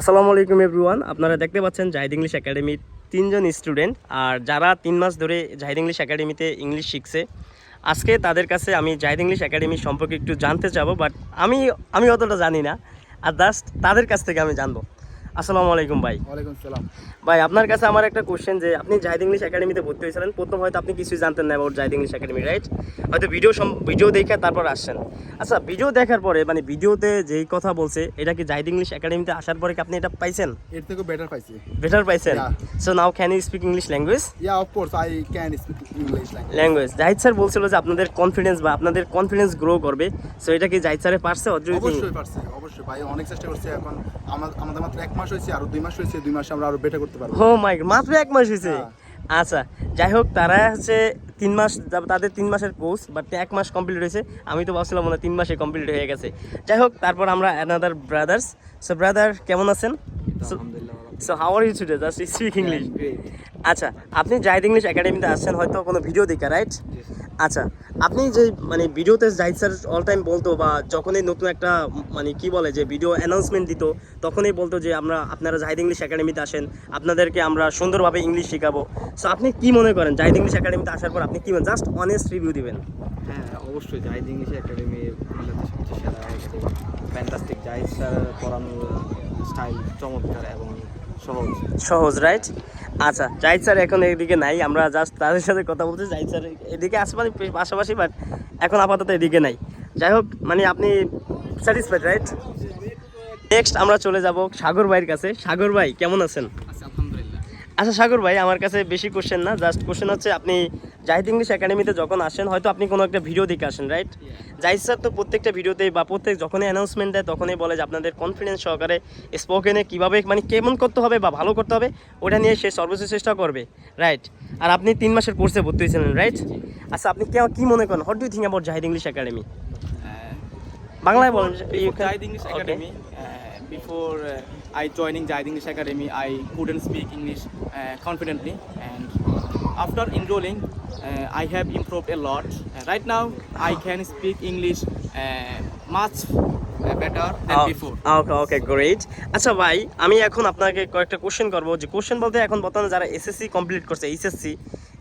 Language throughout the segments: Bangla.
আসসালামু আলাইকুম এভরিওয়ান, আপনারা দেখতে পাচ্ছেন জাহিদ ইংলিশ একাডেমির তিনজন স্টুডেন্ট। আর যারা 3 মাস ধরে জাহিদ ইংলিশ একাডেমিতে ইংলিশ শিখছে, আজকে তাদের কাছে আমি জাহিদ ইংলিশ একাডেমি সম্পর্কে একটু জানতে চাবো। বাট আমি আমি অতটা জানি না, আর জাস্ট তাদের কাছ থেকে আমি জানবো। আসসালামু আলাইকুম ভাই। ওয়ালাইকুম সালাম। ভাই, আপনার কাছে আমার একটা কোশ্চেন, যে আপনি জাহিদ ইংলিশ একাডেমিতে ভর্তি হয়েছিলেন, প্রথম হয়তো আপনি কিছুই জানতেন না about Zahid English academy, right? হয়তো ভিডিও দেখে তারপর আসছেন। আচ্ছা, ভিডিও দেখার পরে মানে ভিডিওতে যেই কথা বলছে, এটা কি জাহিদ ইংলিশ একাডেমিতে আসার পরে কি আপনি এটা পাইছেন? এর থেকে বেটার পাইছি। বেটার পাইছেন? Yeah. So now can you speak English language? Yeah, of course I can speak English language. Language Zahid sir বলছিল যে আপনাদের কনফিডেন্স গ্রো করবে। সো এটা কি জাহিদ স্যারে পারছে? অবশ্যই পারছে, অবশ্যই ভাই, অনেক চেষ্টা করছি। এখন আমাদের মাত্র 1 মাস হয়েছে, আরো 2 মাস হয়েছে, 2 মাসে আমরা আরো বেটার করতে পারবো। ও মাই গড, মাত্র 1 মাস হয়েছে? হ্যাঁ। আচ্ছা, যাই হোক, তারা হচ্ছে 3 মাস, তাদের 3 মাসের কোর্স, বাট 1 মাস কমপ্লিট হয়েছে। আমি তো ভাবছিলাম মনে হয় 3 মাসে কমপ্লিট হয়ে গেছে। যাই হোক, তারপর আমরা অ্যানাদার ব্রাদার্স। সো ব্রাদার, কেমন আছেন? So how are you today? Just speak English. আচ্ছা, আপনি জাহিদ ইংলিশ একাডেমিতে আসছেন হয়তো কোনো ভিডিও দেখে, রাইট? আচ্ছা, আপনি যে মানে ভিডিওতে জাহিদ স্যার অল টাইম বলতো, বা যখনই নতুন একটা মানে কি বলে যে ভিডিও অ্যানাউন্সমেন্ট দিত, তখনই বলতো যে আপনারা জাহিদ ইংলিশ একাডেমিতে আসেন, আপনাদেরকে আমরা সুন্দরভাবে ইংলিশ শেখাবো। সো আপনি কি মনে করেন জাহিদ ইংলিশ একাডেমিতে আসার পর আপনি কি জাস্ট অনেস্ট রিভিউ দিবেন? হ্যাঁ, অবশ্যই জাহিদ ইংলিশ একাডেমি বাংলাদেশের সবচেয়ে সেরা একাডেমি। ফ্যান্টাস্টিক, জাহিদ স্যার পড়ানোর স্টাইল চমৎকার এবং সহজ, রাইট? আচ্ছা, জাহিদ স্যার এখন এদিকে নাই, আমরা জাস্ট তাদের সাথে কথা বলছি। জাহিদ স্যার এদিকে আসে মানে পাশাপাশি, বাট এখন আপাতত এদিকে নাই। যাই হোক, মানে আপনি স্যাটিসফাইড, রাইট? নেক্সট আমরা চলে যাব সাগর ভাইয়ের কাছে। সাগর ভাই, কেমন আছেন? আচ্ছা সাগর ভাই, আমার কাছে বেশি কোশ্চেন না, জাস্ট কোশ্চেন হচ্ছে, আপনি জাহিদ ইংলিশ একাডেমিতে যখন আসেন, হয়তো আপনি কোনো একটা ভিডিও দেখে আসেন, রাইট? জাহিদ স্যার তো প্রত্যেকটা ভিডিওতেই বা যখনই অ্যানাউন্সমেন্ট দেয় তখনই বলে যে আপনাদের কনফিডেন্স সহকারে স্পোকেনে কীভাবে মানে কেমন করতে হবে বা ভালো করতে হবে, ওটা নিয়ে সে সর্বোচ্চ চেষ্টা করবে, রাইট? আর আপনি 3 মাসের কোর্সে ভর্তি হয়েছিলেন, রাইট? আচ্ছা, আপনি কি মনে করেন, what do you think about Zahid English academy? বাংলায় বলেন। Zahid English academy, before I joining Jahid English Academy, I couldn't speak English confidently, and after enrolling, I have improved a lot. Right now, I can speak English much better than before. Okay great. আচ্ছা ভাই, আমি এখন আপনাকে কয়েকটা কোশ্চেন করবো। যে কোশ্চেন বলতে, এখন বর্তমানে যারা এসএসসি কমপ্লিট করছে,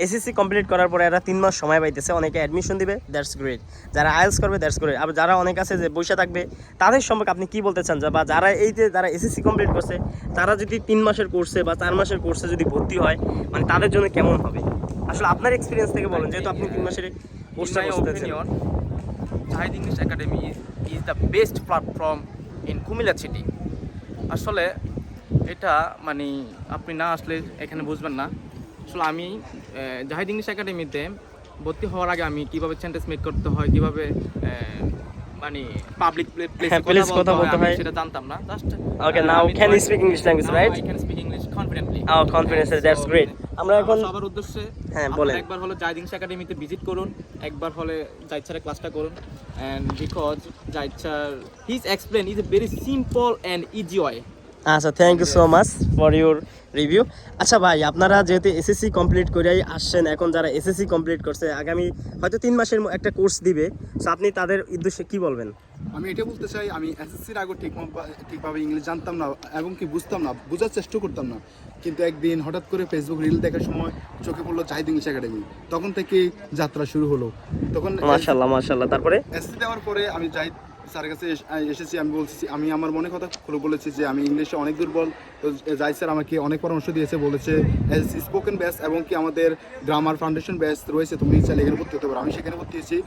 এসএসসি কমপ্লিট করার পরে এরা 3 মাস সময় পাইতেছে, অনেকে অ্যাডমিশন দিবে, দ্যাটস গ্রেট। যারা আইএলস করবে, দ্যাটস গ্রেট। আবার যারা অনেক আছে যে বসে থাকবে, তাদের সম্পর্কে আপনি কি বলতে চান? বা যারা যারা এসএসসি কমপ্লিট করছে, তারা যদি 3 মাসের কোর্সে বা 4 মাসের কোর্সে যদি ভর্তি হয়, মানে তাদের জন্য কেমন হবে? আসলে আপনার এক্সপিরিয়েন্স থেকে বলেন, যেহেতু আপনি 3 মাসের কোর্সটা করতেছেন। Jahid English Academy is the best platform in Kumila city. আসলে এটা মানে আপনি না আসলে এখানে বুঝবেন না। আসলে আমি জাহিদ ইংলিশ একাডেমিতে ভর্তি হওয়ার আগে আমি কিভাবে সেন্টেন্স মেক করতে হয়, কিভাবে মানে পাবলিক প্লেসে কথা বলতে হয় সেটা জানতাম না। Just okay, now can you speak English language, right? I can speak English confidently. Confidence, that's great. আমরা এখন সবার উদ্দেশ্যে বলেন। একবার হলো জাহিদ ইংলিশ একাডেমিতে ভিজিট করুন, একবার হলে জাহিদ স্যারের ক্লাসটা করুন, and because Zahid sir his explain is a very simple and easy way. আচ্ছা, thank you so much for your review. আচ্ছা ভাই, আপনারা যেহেতু এসএসসি কমপ্লিট করেই আসছেন, এখন যারা এসএসসি কমপ্লিট করছে, আগামী হয়তো 3 মাসের একটা কোর্স দিবে, সো আপনি তাদের উদ্দেশ্যে কি বলবেন? আমি এটা বলতে চাই, আমি এসএসসির আগে ঠিকভাবে ইংলিশ জানতাম না এবং কি বুঝতাম না, বোঝার চেষ্টা করতাম না। কিন্তু একদিন হঠাৎ করে ফেসবুক রিল দেখার সময় চোখে পড়লো জাহিদ ইংলিশ একাডেমি, তখন থেকে যাত্রা শুরু হলো। তখন মাশাআল্লাহ। তারপরে এসএসসি দেওয়ার পরে আমি জাহিদ স্যারের কাছে এসেছি। আমি আমার মনে কথা খুলে বলেছি যে আমি ইংলিশে অনেক দুর্বল। তো জাহিদ স্যার আমাকে অনেক পরামর্শ দিয়েছে, বলেছে স্পোকেন ব্যাচ এবং কি আমাদের গ্রামার ফাউন্ডেশন ব্যাচ রয়েছে, তুমি চাইলে এখানে ভর্তি হতে পারো। আমি সেখানে ভর্তি হয়েছি,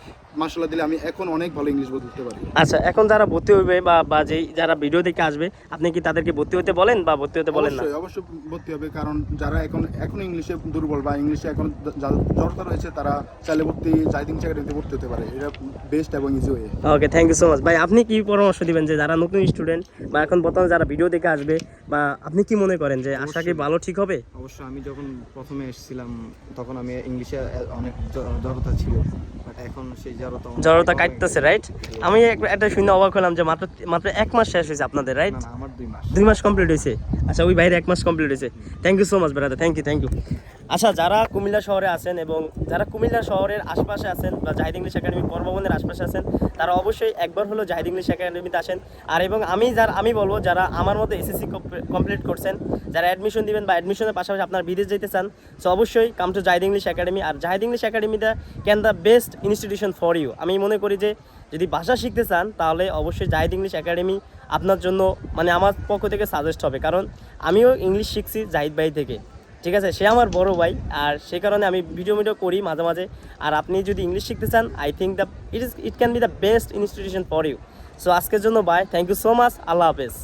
মাশাআল্লাহ দিলে আমি এখন অনেক ভালো ইংলিশ বলতে পারি। আচ্ছা, এখন যারা ভর্তি হবে বা যারা ভিডিও দেখে আসবে, আপনি কি তাদেরকে ভর্তি হতে বলেন বা ভর্তি হতে বলেন না? অবশ্যই ভর্তি হবে, কারণ যারা এখন ইংলিশে দুর্বল বা ইংলিশে এখন জড়তা রয়েছে, তারা চাইলে জাহিদ ইংলিশ একাডেমিতে ভর্তি হতে পারে। এটা বেস্ট এবং easy way. Okay, thank you so much ভাই। আপনি কি পরামর্শ দিবেন যে যারা নতুন স্টুডেন্ট বা এখন বর্তমানে যারা ভিডিও দেখে আসবে, বা আপনি কি মনে করেন যে আশা কি ভালো ঠিক হবে? অবশ্যই, আমি যখন প্রথমে এসেছিলাম তখন আমি ইংলিশে অনেক জড়তা ছিল, বাট এখন সেই জড়তা কাটতেছে, রাইট? আমি একটা শুনে অবাক হলাম যে মাত্র 1 মাস শেষ হয়েছে আপনাদের, রাইট? আমার 2 মাস। 2 মাস কমপ্লিট হয়েছে। আচ্ছা, ওই ভাইয়ের 1 মাস কমপ্লিট হয়েছে। Thank you so much brother, thank you. আচ্ছা, যারা কুমিল্লা শহরে আছেন এবং যারা কুমিল্লা শহরের আশপাশে আছেন বা জাহিদ ইংলিশ একাডেমি পর্ববনের আশপাশে আছেন, তারা অবশ্যই একবার হলো জাহিদ ইংলিশ একাডেমিতে আসেন। আর এবং আমি বলবো যারা আমার মতো এসএসসি কমপ্লিট করছেন, যারা অ্যাডমিশন দিবেন বা অ্যাডমিশনের পাশাপাশি আপনার বিদেশ যেতে চান, সো অবশ্যই come to Zahid English academy. আর জাহিদ ইংলিশ একাডেমিটা can the best institution for you. আমি মনে করি যে যদি ভাষা শিখতে চান তাহলে অবশ্যই জাহিদ ইংলিশ একাডেমি আপনার জন্য মানে আমার পক্ষ থেকে সাজেস্ট হবে, কারণ আমিও ইংলিশ শিখছি জাহিদ ভাই থেকে, ঠিক আছে? সে আমার বড় ভাই, আর সে কারণে আমি ভিডিও করি মাঝে মাঝে। আর আপনি যদি ইংলিশ শিখতে চান, I think it can be the best institution for you. So আজকের জন্য bye, thank you so much, আল্লাহ হাফেজ।